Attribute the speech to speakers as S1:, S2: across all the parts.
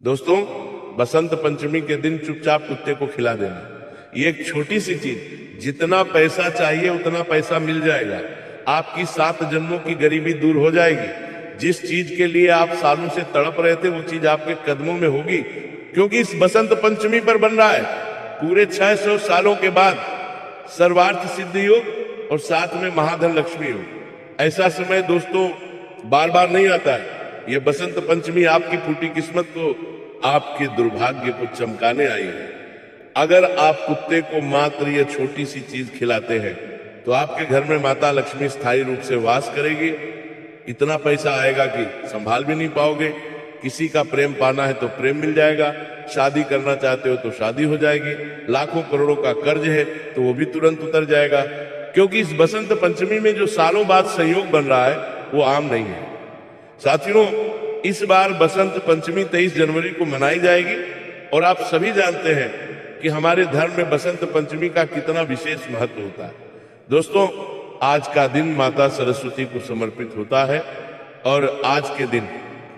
S1: दोस्तों, बसंत पंचमी के दिन चुपचाप कुत्ते को खिला देना, ये एक छोटी सी चीज, जितना पैसा चाहिए उतना पैसा मिल जाएगा। आपकी 7 जन्मों की गरीबी दूर हो जाएगी। जिस चीज के लिए आप सालों से तड़प रहे थे वो चीज आपके कदमों में होगी, क्योंकि इस बसंत पंचमी पर बन रहा है। पूरे 600 सालों के बाद सर्वार्थ सिद्धि योग और साथ में महाधन लक्ष्मी योग। ऐसा समय दोस्तों बार बार नहीं आता है। ये बसंत पंचमी आपकी फूटी किस्मत को, आपके दुर्भाग्य को चमकाने आई है। अगर आप कुत्ते को मात्र ये छोटी सी चीज खिलाते हैं तो आपके घर में माता लक्ष्मी स्थायी रूप से वास करेगी। इतना पैसा आएगा कि संभाल भी नहीं पाओगे। किसी का प्रेम पाना है तो प्रेम मिल जाएगा, शादी करना चाहते हो तो शादी हो जाएगी, लाखों करोड़ों का कर्ज है तो वो भी तुरंत उतर जाएगा। क्योंकि इस बसंत पंचमी में जो सालों बाद संयोग बन रहा है वो आम नहीं है। साथियों, इस बार बसंत पंचमी 23 जनवरी को मनाई जाएगी और आप सभी जानते हैं कि हमारे धर्म में बसंत पंचमी का कितना विशेष महत्व होता है। दोस्तों, आज का दिन माता सरस्वती को समर्पित होता है और आज के दिन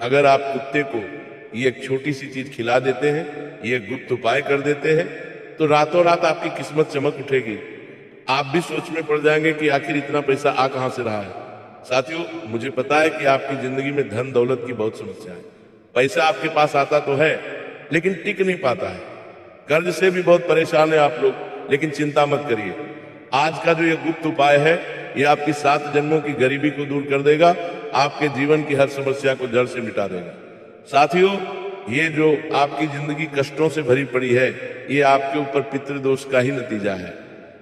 S1: अगर आप कुत्ते को ये एक छोटी सी चीज खिला देते हैं, ये गुप्त उपाय कर देते हैं, तो रातों रात आपकी किस्मत चमक उठेगी। आप भी सोच में पड़ जाएंगे कि आखिर इतना पैसा आ कहां से रहा है। साथियों, मुझे पता है कि आपकी जिंदगी में धन दौलत की बहुत समस्या है। पैसा आपके पास आता तो है लेकिन टिक नहीं पाता है। कर्ज से भी बहुत परेशान है आप लोग, लेकिन चिंता मत करिए। आज का जो ये गुप्त उपाय है ये आपकी 7 जन्मों की गरीबी को दूर कर देगा, आपके जीवन की हर समस्या को जड़ से मिटा देगा। साथियों, ये जो आपकी जिंदगी कष्टों से भरी पड़ी है ये आपके ऊपर पितृदोष का ही नतीजा है।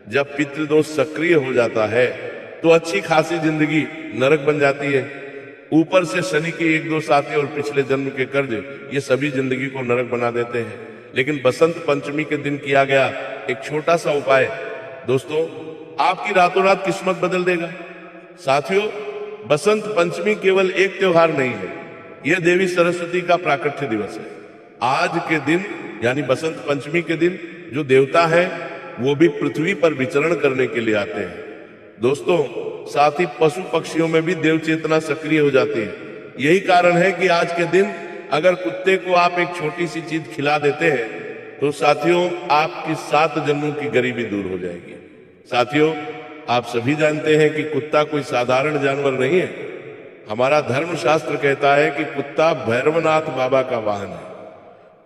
S1: जब पितृदोष सक्रिय हो जाता है तो अच्छी खासी जिंदगी नरक बन जाती है। ऊपर से शनि के 1-2 साथी और पिछले जन्म के कर्ज ये सभी जिंदगी को नरक बना देते हैं। लेकिन बसंत पंचमी के दिन किया गया एक छोटा सा उपाय दोस्तों आपकी रातों रात किस्मत बदल देगा। साथियों, बसंत पंचमी केवल एक त्योहार नहीं है, यह देवी सरस्वती का प्राकट्य दिवस है। आज के दिन यानी बसंत पंचमी के दिन जो देवता है वो भी पृथ्वी पर विचरण करने के लिए आते हैं। दोस्तों, साथ ही पशु पक्षियों में भी देव चेतना सक्रिय हो जाती है। यही कारण है कि आज के दिन अगर कुत्ते को आप एक छोटी सी चीज खिला देते हैं तो साथियों आपकी 7 जन्मों की गरीबी दूर हो जाएगी। साथियों, आप सभी जानते हैं कि कुत्ता कोई साधारण जानवर नहीं है। हमारा धर्मशास्त्र कहता है कि कुत्ता भैरवनाथ बाबा का वाहन है।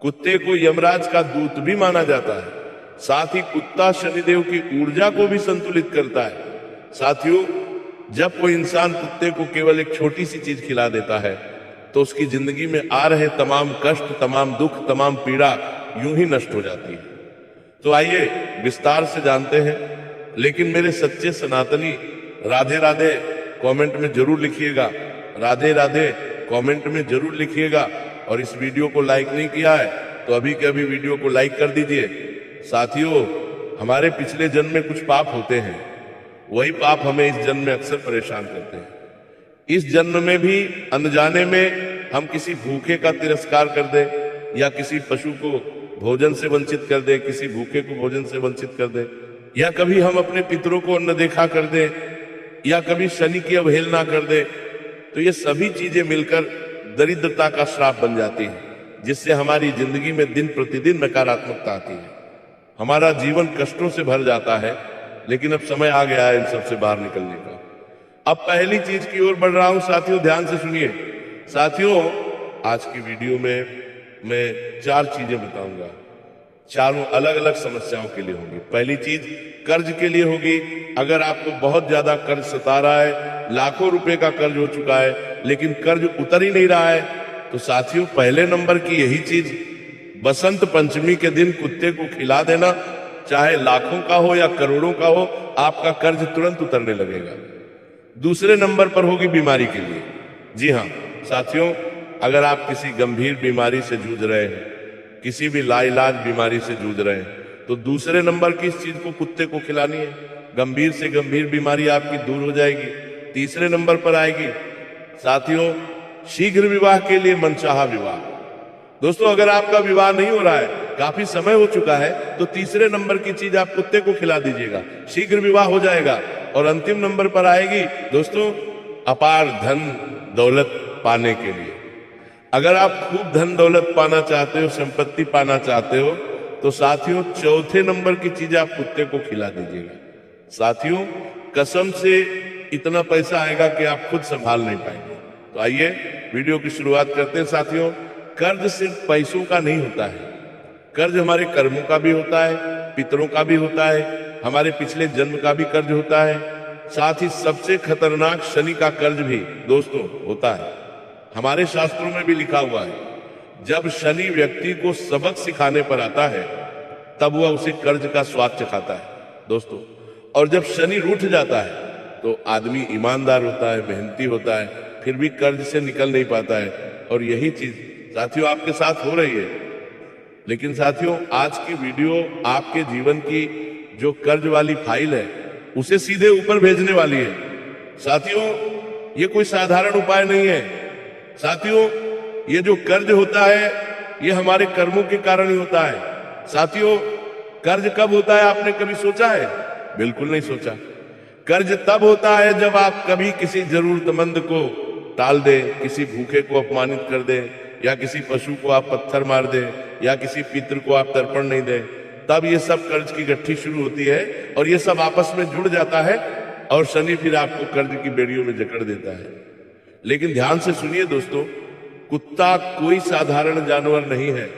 S1: कुत्ते को यमराज का दूत भी माना जाता है। साथ ही कुत्ता शनिदेव की ऊर्जा को भी संतुलित करता है। साथियों, जब कोई इंसान कुत्ते को केवल एक छोटी सी चीज खिला देता है तो उसकी जिंदगी में आ रहे तमाम कष्ट, तमाम दुख, तमाम पीड़ा यूं ही नष्ट हो जाती है। तो आइए विस्तार से जानते हैं। लेकिन मेरे सच्चे सनातनी राधे राधे कमेंट में जरूर लिखिएगा, राधे राधे कमेंट में जरूर लिखिएगा। और इस वीडियो को लाइक नहीं किया है तो अभी के अभी वीडियो को लाइक कर दीजिए। साथियों, हमारे पिछले जन्म में कुछ पाप होते हैं, वही पाप हमें इस जन्म में अक्सर परेशान करते हैं। इस जन्म में भी अनजाने में हम किसी भूखे का तिरस्कार कर दें या किसी पशु को भोजन से वंचित कर दें, किसी भूखे को भोजन से वंचित कर दें, या कभी हम अपने पितरों को अनदेखा कर दें, या कभी शनि की अवहेलना कर दें, तो ये सभी चीजें मिलकर दरिद्रता का श्राप बन जाती है, जिससे हमारी जिंदगी में दिन प्रतिदिन नकारात्मकता आती है। हमारा जीवन कष्टों से भर जाता है। लेकिन अब समय आ गया है इन सबसे बाहर निकलने का। अब पहली चीज की ओर बढ़ रहा हूं। साथियों, ध्यान से सुनिए। साथियों, आज की वीडियो में मैं 4 चीजें बताऊंगा। चारों अलग अलग समस्याओं के लिए होंगी। पहली चीज कर्ज के लिए होगी। अगर आपको बहुत ज्यादा कर्ज सता रहा है, लाखों रुपए का कर्ज हो चुका है लेकिन कर्ज उतर ही नहीं रहा है, तो साथियों पहले नंबर की यही चीज बसंत पंचमी के दिन कुत्ते को खिला देना, चाहे लाखों का हो या करोड़ों का हो, आपका कर्ज तुरंत उतरने लगेगा। दूसरे नंबर पर होगी बीमारी के लिए। जी हां साथियों, अगर आप किसी गंभीर बीमारी से जूझ रहे हैं, किसी भी लाइलाज बीमारी से जूझ रहे हैं, तो दूसरे नंबर की इस चीज को कुत्ते को खिलानी है। गंभीर से गंभीर बीमारी आपकी दूर हो जाएगी। तीसरे नंबर पर आएगी साथियों शीघ्र विवाह के लिए मनचाहा विवाह। दोस्तों, अगर आपका विवाह नहीं हो रहा है, काफी समय हो चुका है, तो तीसरे नंबर की चीज आप कुत्ते को खिला दीजिएगा, शीघ्र विवाह हो जाएगा। और अंतिम नंबर पर आएगी दोस्तों अपार धन दौलत पाने के लिए। अगर आप खूब धन दौलत पाना चाहते हो, संपत्ति पाना चाहते हो, तो साथियों चौथे नंबर की चीज आप कुत्ते को खिला दीजिएगा। साथियों कसम से इतना पैसा आएगा कि आप खुद संभाल नहीं पाएंगे। तो आइए वीडियो की शुरुआत करते हैं। साथियों कर्ज सिर्फ पैसों का नहीं होता है, कर्ज हमारे कर्मों का भी होता है, पितरों का भी होता है, हमारे पिछले जन्म का भी कर्ज होता है। साथ ही सबसे खतरनाक शनि का कर्ज भी दोस्तों होता है। हमारे शास्त्रों में भी लिखा हुआ है, जब शनि व्यक्ति को सबक सिखाने पर आता है तब वह उसे कर्ज का स्वाद चखाता है दोस्तों। और जब शनि रूठ जाता है तो आदमी ईमानदार होता है, मेहनती होता है, फिर भी कर्ज से निकल नहीं पाता है। और यही चीज साथियों आपके साथ हो रही है। लेकिन साथियों आज की वीडियो आपके जीवन की जो कर्ज वाली फाइल है उसे सीधे ऊपर भेजने वाली है। साथियों ये कोई साधारण उपाय नहीं है। साथियों ये जो कर्ज होता है ये हमारे कर्मों के कारण ही होता है। साथियों कर्ज कब होता है आपने कभी सोचा है? बिल्कुल नहीं सोचा। कर्ज तब होता है जब आप कभी किसी जरूरतमंद को टाल दें, किसी भूखे को अपमानित कर दें, या किसी पशु को आप पत्थर मार दें, या किसी पितृ को आप तर्पण नहीं दें, तब ये सब कर्ज की गठ्ठी शुरू होती है और ये सब आपस में जुड़ जाता है और शनि फिर आपको कर्ज की बेड़ियों में जकड़ देता है। लेकिन ध्यान से सुनिए दोस्तों, कुत्ता कोई साधारण जानवर नहीं है।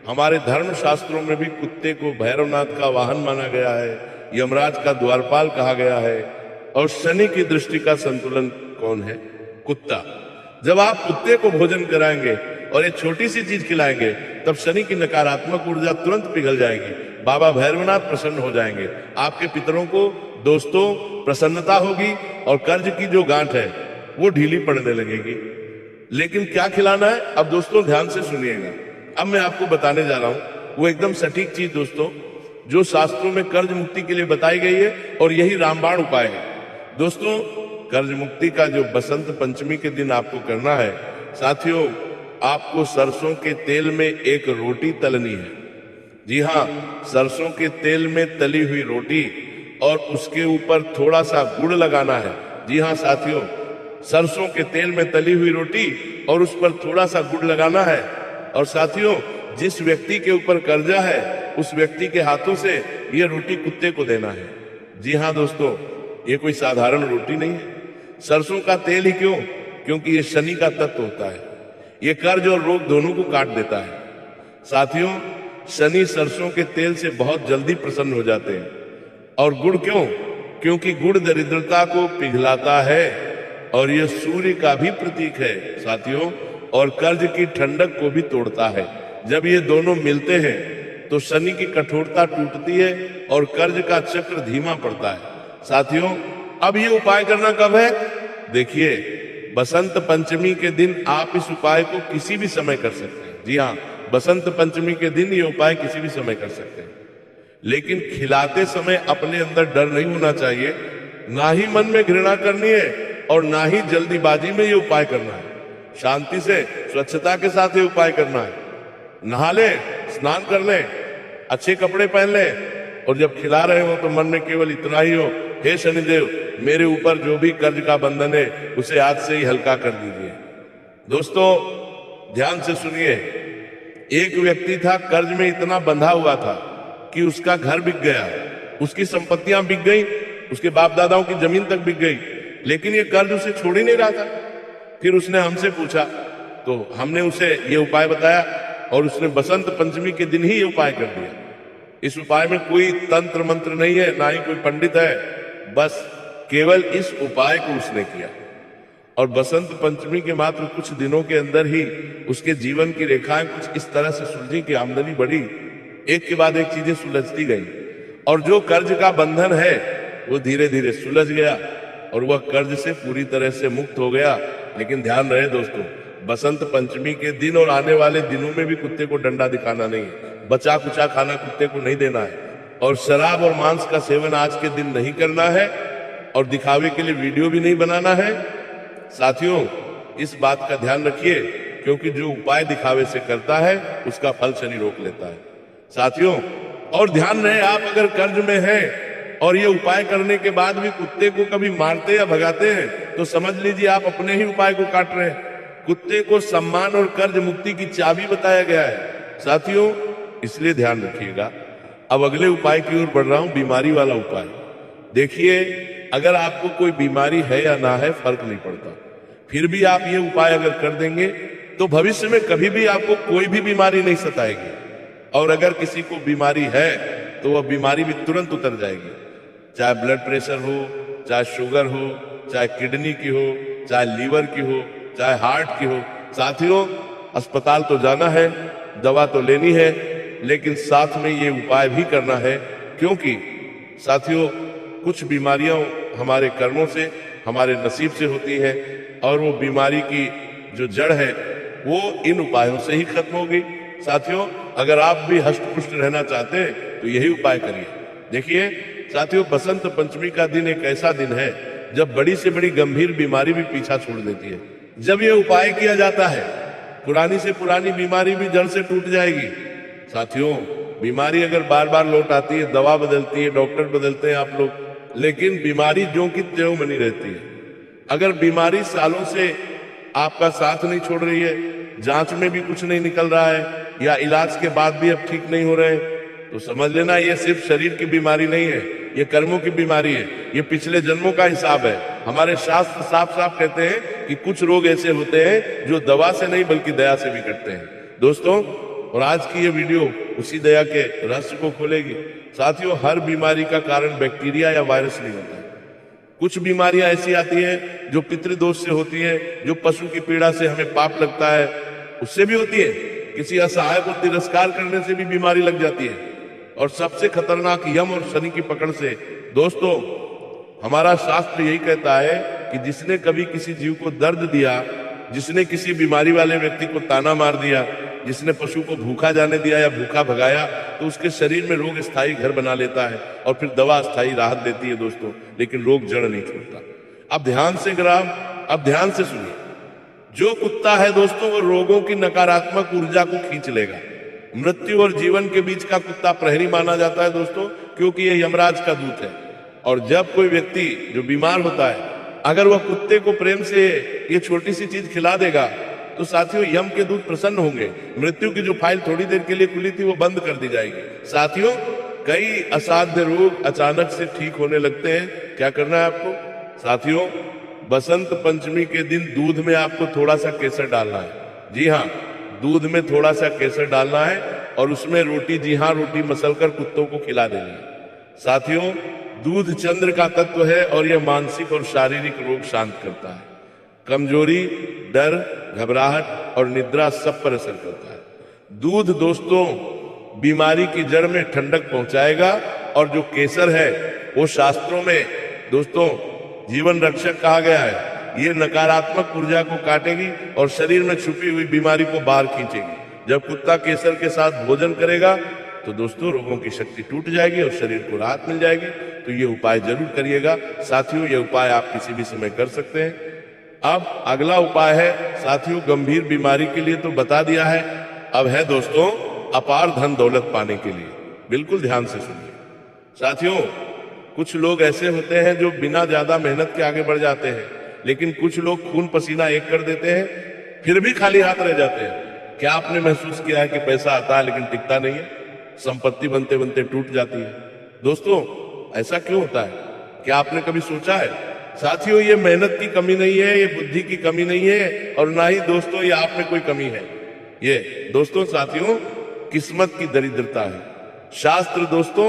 S1: हमारे धर्म शास्त्रों में भी कुत्ते को भैरवनाथ का वाहन माना गया है, यमराज का द्वारपाल कहा गया है। और शनि की दृष्टि का संतुलन कौन है? कुत्ता। जब आप कुत्ते को भोजन कराएंगे और एक छोटी सी चीज खिलाएंगे तब शनि की नकारात्मक ऊर्जा तुरंत पिघल जाएगी। बाबा भैरवनाथ प्रसन्न हो जाएंगे, आपके पितरों को दोस्तों प्रसन्नता होगी और कर्ज की जो गांठ है वो ढीली पड़ने लगेगी। लेकिन क्या खिलाना है? अब दोस्तों ध्यान से सुनिएगा। अब मैं आपको बताने जा रहा हूं वो एकदम सटीक चीज दोस्तों जो शास्त्रों में कर्ज मुक्ति के लिए बताई गई है, और यही रामबाण उपाय है। दोस्तों कर्ज मुक्ति का जो बसंत पंचमी के दिन आपको करना है, साथियों आपको सरसों के तेल में एक रोटी तलनी है। जी हाँ, सरसों के तेल में तली हुई रोटी और उसके ऊपर थोड़ा सा गुड़ लगाना है। जी हाँ साथियों, सरसों के तेल में तली हुई रोटी और उस पर थोड़ा सा गुड़ लगाना है। और साथियों जिस व्यक्ति के ऊपर कर्जा है उस व्यक्ति के हाथों से यह रोटी कुत्ते को देना है। जी हाँ दोस्तों, ये कोई साधारण रोटी नहीं है। सरसों का तेल ही क्यों? क्योंकि ये शनि का तत्व होता है, ये कर्ज और रोग दोनों को काट देता है। साथियों शनि सरसों के तेल से बहुत जल्दी प्रसन्न हो जाते हैं। और गुड़ क्यों? क्योंकि गुड़ दरिद्रता को पिघलाता है और यह सूर्य का भी प्रतीक है साथियों, और कर्ज की ठंडक को भी तोड़ता है। जब ये दोनों मिलते हैं तो शनि की कठोरता टूटती है और कर्ज का चक्र धीमा पड़ता है। साथियों अब ये उपाय करना कब है? देखिए बसंत पंचमी के दिन आप इस उपाय को किसी भी समय कर सकते हैं। जी हाँ, बसंत पंचमी के दिन ये उपाय किसी भी समय कर सकते हैं। लेकिन खिलाते समय अपने अंदर डर नहीं होना चाहिए, ना ही मन में घृणा करनी है और ना ही जल्दीबाजी में ये उपाय करना है। शांति से स्वच्छता के साथ ये उपाय करना है। नहा ले, स्नान कर ले, अच्छे कपड़े पहन ले, और जब खिला रहे हो तो मन में केवल इतना ही हो, हे शनिदेव मेरे ऊपर जो भी कर्ज का बंधन है उसे आज से ही हल्का कर दीजिए। दोस्तों ध्यान से सुनिए, एक व्यक्ति था कर्ज में इतना बंधा हुआ था कि उसका घर बिक गया, उसकी संपत्तियां बिक गई, उसके बाप दादाओं की जमीन तक बिक गई, लेकिन ये कर्ज उसे छोड़ ही नहीं रहा था। फिर उसने हमसे पूछा तो हमने उसे ये उपाय बताया और उसने बसंत पंचमी के दिन ही ये उपाय कर दिया। इस उपाय में कोई तंत्र मंत्र नहीं है, ना ही कोई पंडित है, बस केवल इस उपाय को उसने किया। और बसंत पंचमी के मात्र कुछ दिनों के अंदर ही उसके जीवन की रेखाएं कुछ इस तरह से सुलझी कि आमदनी बढ़ी, एक के बाद एक चीजें सुलझती गई और जो कर्ज का बंधन है वो धीरे धीरे सुलझ गया और वह कर्ज से पूरी तरह से मुक्त हो गया। लेकिन ध्यान रहे दोस्तों, बसंत पंचमी के दिन और आने वाले दिनों में भी कुत्ते को डंडा दिखाना नहीं है, बचा कुचा खाना कुत्ते को नहीं देना है, और शराब और मांस का सेवन आज के दिन नहीं करना है, और दिखावे के लिए वीडियो भी नहीं बनाना है। साथियों इस बात का ध्यान रखिए, क्योंकि जो उपाय दिखावे से करता है उसका फल शनि रोक लेता है। साथियों और ध्यान रहे, आप अगर कर्ज में हैं और ये उपाय करने के बाद भी कुत्ते को कभी मारते या भगाते हैं तो समझ लीजिए आप अपने ही उपाय को काट रहे हैं। कुत्ते को सम्मान और कर्ज मुक्ति की चाबी बताया गया है साथियों, इसलिए ध्यान रखिएगा। अब अगले उपाय की ओर बढ़ रहा हूं, बीमारी वाला उपाय। देखिए, अगर आपको कोई बीमारी है या ना है फर्क नहीं पड़ता, फिर भी आप ये उपाय अगर कर देंगे तो भविष्य में कभी भी आपको कोई भी बीमारी नहीं सताएगी। और अगर किसी को बीमारी है तो वह बीमारी भी तुरंत उतर जाएगी, चाहे ब्लड प्रेशर हो, चाहे शुगर हो, चाहे किडनी की हो, चाहे लीवर की हो, चाहे हार्ट की हो। साथियों, अस्पताल तो जाना है, दवा तो लेनी है, लेकिन साथ में ये उपाय भी करना है, क्योंकि साथियों कुछ बीमारियां हमारे कर्मों से, हमारे नसीब से होती है, और वो बीमारी की जो जड़ है वो इन उपायों से ही खत्म होगी। साथियों, अगर आप भी हष्ट पुष्ट रहना चाहते हैं तो यही उपाय करिए। देखिए साथियों, बसंत पंचमी का दिन एक ऐसा दिन है जब बड़ी से बड़ी गंभीर बीमारी भी पीछा छोड़ देती है। जब ये उपाय किया जाता है, पुरानी से पुरानी बीमारी भी जड़ से टूट जाएगी। साथियों, बीमारी अगर बार बार लौट आती है, दवा बदलती है, डॉक्टर बदलते हैं आप लोग, लेकिन बीमारी ज्यों की त्यों बनी रहती है। अगर बीमारी सालों से आपका साथ नहीं छोड़ रही है, जांच में भी कुछ नहीं निकल रहा है, या इलाज के बाद भी अब ठीक नहीं हो रहे, तो समझ लेना ये सिर्फ शरीर की बीमारी नहीं है, ये कर्मों की बीमारी है, ये पिछले जन्मों का हिसाब है। हमारे शास्त्र साफ साफ कहते हैं कि कुछ रोग ऐसे होते हैं जो दवा से नहीं बल्कि दया से भी कटते हैं दोस्तों। और आज की ये वीडियो उसी दया के रहस्य को खोलेगी। साथियों, हर बीमारी का कारण बैक्टीरिया या वायरस नहीं होता है। कुछ बीमारियां ऐसी आती हैं जो पितृदोष से होती है, जो पशु की पीड़ा से हमें पाप लगता है उससे भी होती है, किसी असहाय को तिरस्कार करने से भी बीमारी लग जाती है, और सबसे खतरनाक यम और शनि की पकड़ से। दोस्तों, हमारा शास्त्र यही कहता है कि जिसने कभी किसी जीव को दर्द दिया, जिसने किसी बीमारी वाले व्यक्ति को ताना मार दिया, जिसने पशु को भूखा जाने दिया या भूखा भगाया, तो उसके शरीर में रोग स्थायी घर बना लेता है, और फिर दवा स्थायी राहत देती है दोस्तों, लेकिन रोग जड़ नहीं छोड़ता। अब ध्यान से ग्राम, अब ध्यान से सुनिए। जो कुत्ता है दोस्तों, वो रोगों की नकारात्मक ऊर्जा को खींच लेगा। मृत्यु और जीवन के बीच का कुत्ता प्रहरी माना जाता है दोस्तों, क्योंकि यह यमराज का दूत है। और जब कोई व्यक्ति जो बीमार होता है, अगर वह कुत्ते को प्रेम से ये छोटी सी चीज खिला देगा, तो साथियों यम के दूत प्रसन्न होंगे। मृत्यु की जो फाइल थोड़ी देर के लिए खुली थी वो बंद कर दी जाएगी। साथियों, कई असाध्य रोग अचानक से ठीक होने लगते हैं। क्या करना है आपको? साथियों, बसंत पंचमी के दिन दूध में आपको थोड़ा सा केसर डालना है। जी हाँ, दूध में थोड़ा सा केसर डालना है, और उसमें रोटी, जी हाँ रोटी मसलकर कुत्तों को खिला देनी है। साथियों, दूध चंद्र का तत्व है, और यह मानसिक और शारीरिक रोग शांत करता है। कमजोरी, डर, घबराहट और निद्रा सब पर असर करता है। दूध दोस्तों बीमारी की जड़ में ठंडक पहुंचाएगा, और जो केसर है वो शास्त्रों में दोस्तों जीवन रक्षक कहा गया है। ये नकारात्मक ऊर्जा को काटेगी और शरीर में छुपी हुई बीमारी को बाहर खींचेगी। जब कुत्ता केसर के साथ भोजन करेगा तो दोस्तों रोगों की शक्ति टूट जाएगी और शरीर को राहत मिल जाएगी। तो ये उपाय जरूर करिएगा साथियों, ये उपाय आप किसी भी समय कर सकते हैं। अब अगला उपाय है साथियों, गंभीर बीमारी के लिए तो बता दिया है, अब है दोस्तों अपार धन दौलत पाने के लिए। बिल्कुल ध्यान से सुनिए साथियों। कुछ लोग ऐसे होते हैं जो बिना ज्यादा मेहनत के आगे बढ़ जाते हैं, लेकिन कुछ लोग खून पसीना एक कर देते हैं, फिर भी खाली हाथ रह जाते हैं। क्या आपने महसूस किया है कि पैसा आता है लेकिन टिकता नहीं है, संपत्ति बनते बनते टूट जाती है? दोस्तों ऐसा क्यों होता है? क्या आपने कभी सोचा है? साथियों, ये मेहनत की कमी नहीं है, ये बुद्धि की कमी नहीं है, और ना ही दोस्तों ये आप में कोई कमी है। ये दोस्तों साथियों किस्मत की दरिद्रता है। शास्त्र दोस्तों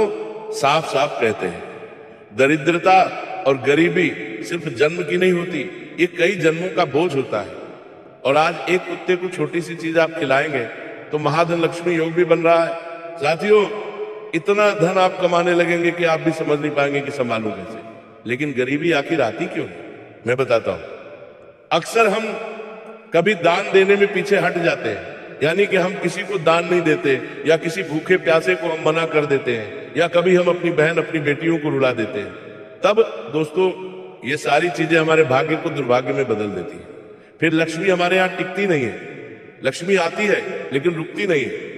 S1: साफ साफ कहते हैं दरिद्रता और गरीबी सिर्फ जन्म की नहीं होती, ये कई जन्मों का बोझ होता है। और आज एक कुत्ते को छोटी सी चीज आप खिलाएंगे तो महाधन लक्ष्मी योग भी बन रहा है। साथियों, इतना धन आप कमाने लगेंगे कि आप भी समझ नहीं पाएंगे कि संभालूं कैसे। लेकिन गरीबी आखिर आती क्यों? मैं बताता हूं। अक्सर हम कभी दान देने में पीछे हट जाते हैं, यानी कि हम किसी को दान नहीं देते, या किसी भूखे प्यासे को हम मना कर देते हैं, या कभी हम अपनी बहन अपनी बेटियों को रुला देते हैं। तब दोस्तों ये सारी चीजें हमारे भाग्य को दुर्भाग्य में बदल देती है। फिर लक्ष्मी हमारे यहाँ टिकती नहीं है। लक्ष्मी आती है लेकिन रुकती नहीं है।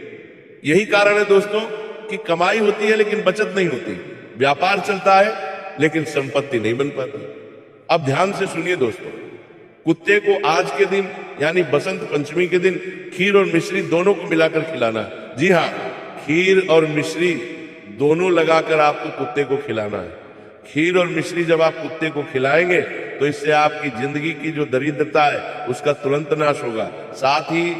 S1: यही कारण है दोस्तों कि कमाई होती है लेकिन बचत नहीं होती, व्यापार चलता है लेकिन संपत्ति नहीं बन पाती। अब ध्यान से सुनिए दोस्तों, कुत्ते को आज के दिन यानी बसंत पंचमी के दिन खीर और मिश्री दोनों को मिलाकर खिलाना है। जी हाँ, खीर और मिश्री दोनों लगाकर आपको कुत्ते को खिलाना है। खीर और मिश्री जब आप कुत्ते को खिलाएंगे तो इससे आपकी जिंदगी की जो दरिद्रता है उसका तुरंत नाश होगा। साथ ही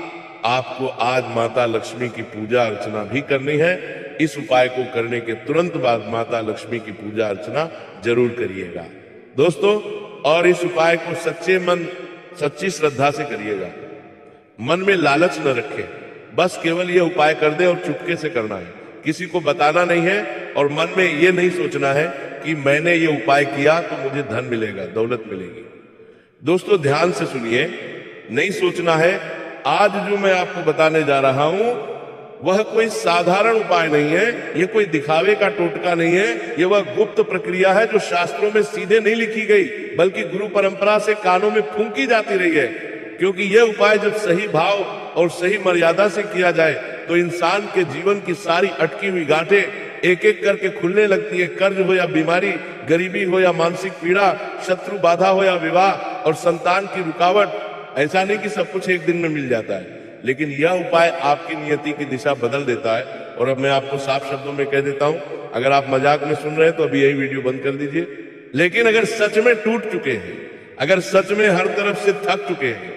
S1: आपको आज माता लक्ष्मी की पूजा अर्चना भी करनी है। इस उपाय को करने के तुरंत बाद माता लक्ष्मी की पूजा अर्चना जरूर करिएगा दोस्तों। और इस उपाय को सच्चे मन सच्ची श्रद्धा से करिएगा। मन में लालच न रखें, बस केवल ये उपाय कर दे और चुपके से करना है, किसी को बताना नहीं है। और मन में ये नहीं सोचना है कि मैंने ये उपाय किया तो मुझे धन मिलेगा, दौलत मिलेगी। दोस्तों ध्यान से सुनिए, नहीं सोचना है। आज जो मैं आपको बताने जा रहा हूं वह कोई साधारण उपाय नहीं है, ये कोई दिखावे का टोटका नहीं है। ये वह गुप्त प्रक्रिया है जो शास्त्रों में सीधे नहीं लिखी गई, बल्कि गुरु परंपरा से कानों में फूंकी जाती रही है। क्योंकि यह उपाय जब सही भाव और सही मर्यादा से किया जाए तो इंसान के जीवन की सारी अटकी हुई गांठें एक एक करके खुलने लगती है। कर्ज हो या बीमारी, गरीबी हो या मानसिक पीड़ा, शत्रु बाधा हो या विवाह और संतान की रुकावट, ऐसा नहीं कि सब कुछ एक दिन में मिल जाता है, लेकिन यह उपाय आपकी नियति की दिशा बदल देता है। और अब मैं आपको साफ शब्दों में कह देता हूं, अगर आप मजाक में सुन रहे हैं तो अभी यही वीडियो बंद कर दीजिए। लेकिन अगर सच में टूट चुके हैं, अगर सच में हर तरफ से थक चुके हैं,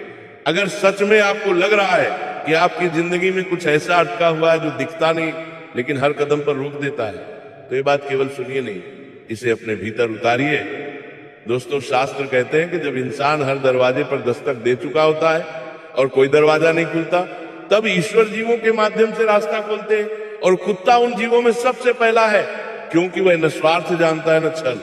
S1: अगर सच में आपको लग रहा है कि आपकी जिंदगी में कुछ ऐसा अटका हुआ है जो दिखता नहीं लेकिन हर कदम पर रोक देता है, तो ये बात केवल सुनिए नहीं, इसे अपने भीतर उतारिए। दोस्तों शास्त्र कहते हैं कि जब इंसान हर दरवाजे पर दस्तक दे चुका होता है और कोई दरवाजा नहीं खुलता, तब ईश्वर जीवों के माध्यम से रास्ता खोलते हैं। और कुत्ता उन जीवों में सबसे पहला है, क्योंकि वह न स्वार्थ जानता है न छल,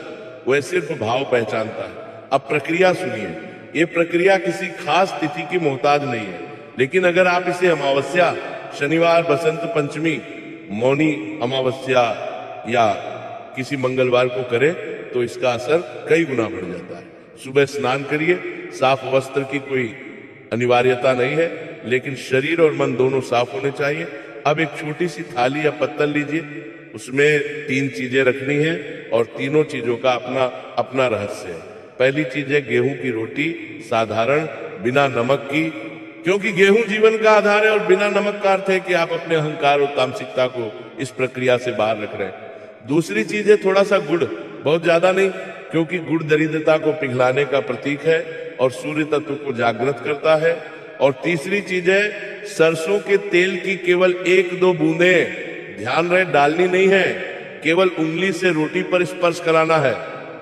S1: वह सिर्फ भाव पहचानता है। अब प्रक्रिया सुनिए, ये प्रक्रिया किसी खास तिथि की मोहताज नहीं है, लेकिन अगर आप इसे अमावस्या, शनिवार, बसंत पंचमी, मौनी अमावस्या या किसी मंगलवार को करें तो इसका असर कई गुना बढ़ जाता है। सुबह स्नान करिए, साफ वस्त्र की कोई अनिवार्यता नहीं है, लेकिन शरीर और मन दोनों साफ होने चाहिए। अब एक छोटी सी थाली या पत्तल लीजिए, उसमें 3 चीजें रखनी है और तीनों चीजों का अपना अपना रहस्य है। पहली चीज है गेहूं की रोटी, साधारण, बिना नमक की, क्योंकि गेहूं जीवन का आधार है और बिना नमक का अर्थ है कि आप अपने अहंकार और तामसिकता को इस प्रक्रिया से बाहर रख रहे हैं। दूसरी चीज है थोड़ा सा गुड़, बहुत ज्यादा नहीं, क्योंकि गुड़ दरिद्रता को पिघलाने का प्रतीक है और सूर्य तत्व को जागृत करता है। और तीसरी चीज है सरसों के तेल की केवल 1-2 बूंदें, ध्यान रहे डालनी नहीं है, केवल उंगली से रोटी पर स्पर्श कराना है,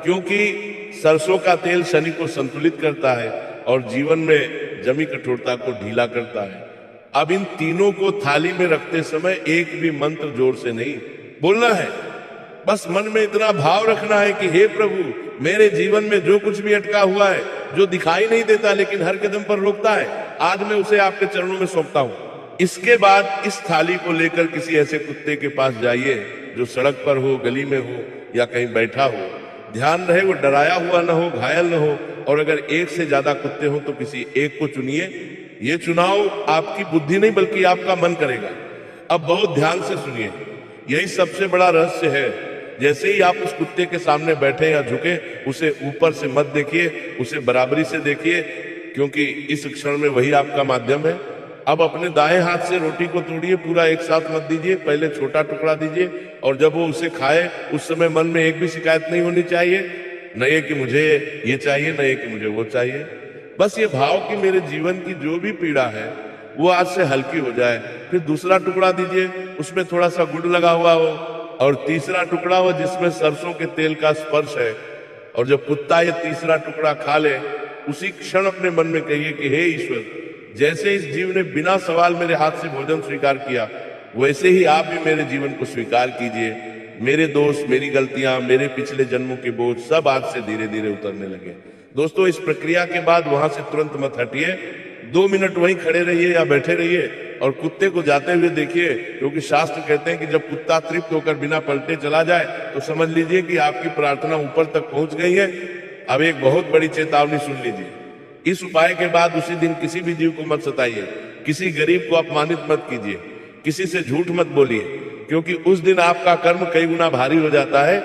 S1: क्योंकि सरसों का तेल शनि को संतुलित करता है और जीवन में जमी कठोरता को ढीला करता है। अब इन तीनों को थाली में रखते समय एक भी मंत्र जोर से नहीं बोलना है, बस मन में इतना भाव रखना है कि हे प्रभु, मेरे जीवन में जो कुछ भी अटका हुआ है, जो दिखाई नहीं देता लेकिन हर कदम पर रोकता है, आज मैं उसे आपके चरणों में सौंपता हूं। इसके बाद इस थाली को लेकर किसी ऐसे कुत्ते के पास जाइए जो सड़क पर हो, गली में हो या कहीं बैठा हो। ध्यान रहे वो डराया हुआ ना हो, घायल ना हो, और अगर एक से ज्यादा कुत्ते हो तो किसी एक को चुनिए। ये चुनाव आपकी बुद्धि नहीं बल्कि आपका मन करेगा। अब बहुत ध्यान से सुनिए, यही सबसे बड़ा रहस्य है। जैसे ही आप उस कुत्ते के सामने बैठे या झुके, उसे ऊपर से मत देखिए, उसे बराबरी से देखिए, क्योंकि इस क्षण में वही आपका माध्यम है। अब अपने दाएं हाथ से रोटी को तोड़िए, पूरा एक साथ मत दीजिए, पहले छोटा टुकड़ा दीजिए, और जब वो उसे खाए उस समय मन में एक भी शिकायत नहीं होनी चाहिए, न ये कि मुझे ये चाहिए, न ये कि मुझे वो चाहिए। बस ये भाव कि मेरे जीवन की जो भी पीड़ा है वो आज से हल्की हो जाए। फिर दूसरा टुकड़ा दीजिए, उसमें थोड़ा सा गुड़ लगा हुआ हो, और तीसरा टुकड़ा हो जिसमें सरसों के तेल का स्पर्श है। और जब कुत्ता ये तीसरा टुकड़ा खा ले, उसी क्षण अपने मन में कहिए कि हे ईश्वर, जैसे इस जीव ने बिना सवाल मेरे हाथ से भोजन स्वीकार किया, वैसे ही आप भी मेरे जीवन को स्वीकार कीजिए। मेरे दोष, मेरी गलतियां, मेरे पिछले जन्मों के बोझ सब आज से धीरे धीरे उतरने लगे। दोस्तों इस प्रक्रिया के बाद वहां से तुरंत मत हटिए, 2 मिनट वहीं खड़े रहिए या बैठे रहिए और कुत्ते को जाते हुए देखिए, क्योंकि शास्त्र कहते हैं कि जब कुत्ता तृप्त होकर बिना पलटे चला जाए तो समझ लीजिए कि आपकी प्रार्थना ऊपर तक पहुंच गई है। अब एक बहुत बड़ी चेतावनी सुन लीजिए, इस उपाय के बाद उसी दिन किसी भी जीव को मत सताइए, किसी गरीब को अपमानित मत कीजिए, किसी से झूठ मत बोलिए, क्योंकि उस दिन आपका कर्म कई गुना भारी हो जाता है।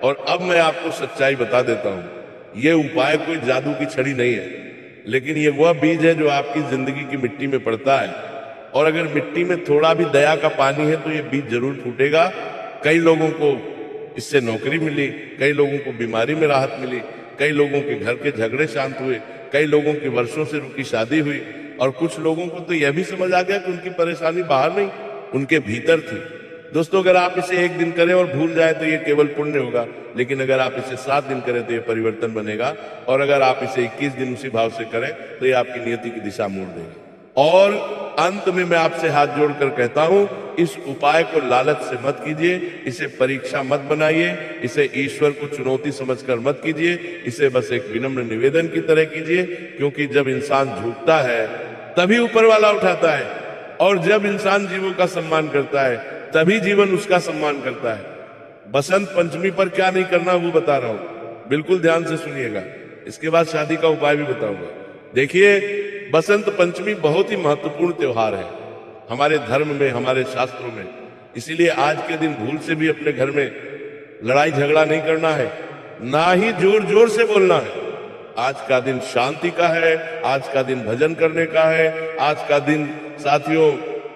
S1: और अब मैं आपको सच्चाई बता देता हूं, यह उपाय कोई जादू की छड़ी नहीं है, लेकिन ये वह बीज है जो आपकी जिंदगी की मिट्टी में पड़ता है, और अगर मिट्टी में थोड़ा भी दया का पानी है तो ये बीज जरूर फूटेगा। कई लोगों को इससे नौकरी मिली, कई लोगों को बीमारी में राहत मिली, कई लोगों के घर के झगड़े शांत हुए, कई लोगों की वर्षों से रुकी शादी हुई, और कुछ लोगों को तो यह भी समझ आ गया कि उनकी परेशानी बाहर नहीं, उनके भीतर थी। दोस्तों, अगर आप इसे एक दिन करें और भूल जाए तो ये केवल पुण्य होगा, लेकिन अगर आप इसे 7 दिन करें तो ये परिवर्तन बनेगा, और अगर आप इसे 21 दिन उसी भाव से करें तो ये आपकी नियति की दिशा मोड़ देगा। और अंत में मैं आपसे हाथ जोड़कर कहता हूं, इस उपाय को लालच से मत कीजिए, इसे परीक्षा मत बनाइए, इसे ईश्वर को चुनौती समझकर मत कीजिए, इसे बस एक विनम्र निवेदन की तरह कीजिए, क्योंकि जब इंसान झुकता है तभी ऊपर वाला उठाता है, और जब इंसान जीवों का सम्मान करता है तभी जीवन उसका सम्मान करता है। बसंत पंचमी पर क्या नहीं करना वो बता रहा हूं, बिल्कुल ध्यान से सुनिएगा। इसके बाद शादी का उपाय भी बताऊंगा। देखिए, बसंत पंचमी बहुत ही महत्वपूर्ण त्योहार है हमारे धर्म में, हमारे शास्त्रों में। इसीलिए आज के दिन भूल से भी अपने घर में लड़ाई झगड़ा नहीं करना है, ना ही जोर जोर से बोलना है। आज का दिन शांति का है, आज का दिन भजन करने का है, आज का दिन साथियों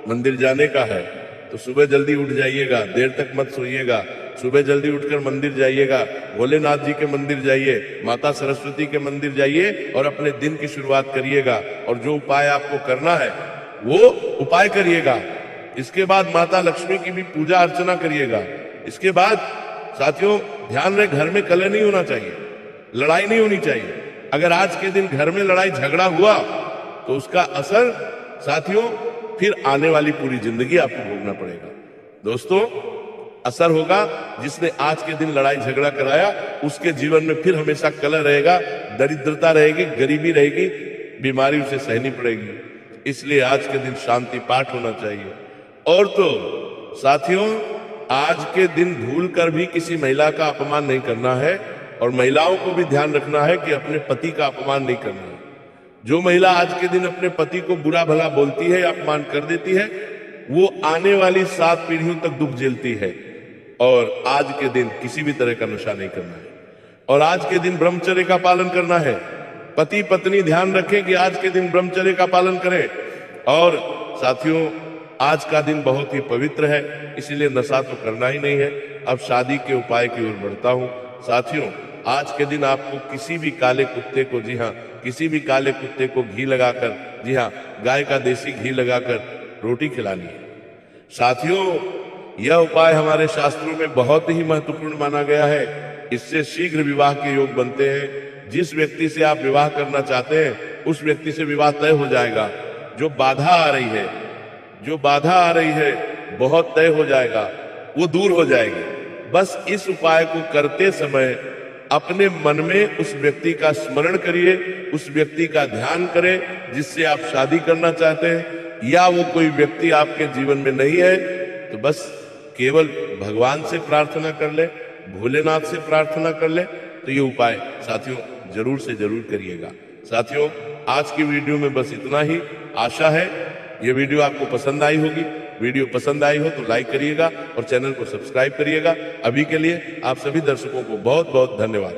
S1: मंदिर जाने का है। तो सुबह जल्दी उठ जाइएगा, देर तक मत सोइएगा, सुबह जल्दी उठकर मंदिर जाइएगा, भोलेनाथ जी के मंदिर जाइए, माता सरस्वती के मंदिर जाइए और अपने दिन की शुरुआत करिएगा। और जो उपाय आपको करना है वो उपाय करिएगा। इसके बाद माता लक्ष्मी की भी पूजा अर्चना करिएगा। इसके बाद साथियों ध्यान रहे, घर में कलह नहीं होना चाहिए, लड़ाई नहीं होनी चाहिए। अगर आज के दिन घर में लड़ाई झगड़ा हुआ तो उसका असर साथियों फिर आने वाली पूरी जिंदगी आपको भोगना पड़ेगा। दोस्तों, असर होगा जिसने आज के दिन लड़ाई झगड़ा कराया, उसके जीवन में फिर हमेशा कलह रहेगा, दरिद्रता रहेगी, गरीबी रहेगी, बीमारी उसे सहनी पड़ेगी। इसलिए आज के दिन शांति पाठ होना चाहिए। और तो साथियों, आज के दिन भूल कर भी किसी महिला का अपमान नहीं करना है, और महिलाओं को भी ध्यान रखना है कि अपने पति का अपमान नहीं करना है। जो महिला आज के दिन अपने पति को बुरा भला बोलती है या अपमान कर देती है, वो आने वाली 7 पीढ़ियों तक दुख झेलती है। और आज के दिन किसी भी तरह का नशा नहीं करना है, और आज के दिन ब्रह्मचर्य का पालन करना है। पति पत्नी ध्यान रखें कि आज के दिन ब्रह्मचर्य का पालन करें। और साथियों, आज का दिन बहुत ही पवित्र है, इसीलिए नशा तो करना ही नहीं है। अब शादी के उपाय की ओर बढ़ता हूं। साथियों, आज के दिन आपको किसी भी काले कुत्ते को, जी हाँ, किसी भी काले कुत्ते को घी लगाकर, जी हाँ, गाय का देसी घी लगाकर रोटी खिलानी है। साथियों, यह उपाय हमारे शास्त्रों में बहुत ही महत्वपूर्ण माना गया है। इससे शीघ्र विवाह के योग बनते हैं। जिस व्यक्ति से आप विवाह करना चाहते हैं उस व्यक्ति से विवाह तय हो जाएगा। जो बाधा आ रही है, जो बाधा आ रही है, बहुत तय हो जाएगा, वो दूर हो जाएगी। बस इस उपाय को करते समय अपने मन में उस व्यक्ति का स्मरण करिए, उस व्यक्ति का ध्यान करें जिससे आप शादी करना चाहते हैं, या वो कोई व्यक्ति आपके जीवन में नहीं है तो बस केवल भगवान से प्रार्थना कर ले, भोलेनाथ से प्रार्थना कर ले। तो ये उपाय साथियों जरूर से जरूर करिएगा। साथियों, आज की वीडियो में बस इतना ही। आशा है ये वीडियो आपको पसंद आई होगी। वीडियो पसंद आई हो तो लाइक करिएगा और चैनल को सब्सक्राइब करिएगा। अभी के लिए आप सभी दर्शकों को बहुत बहुत धन्यवाद।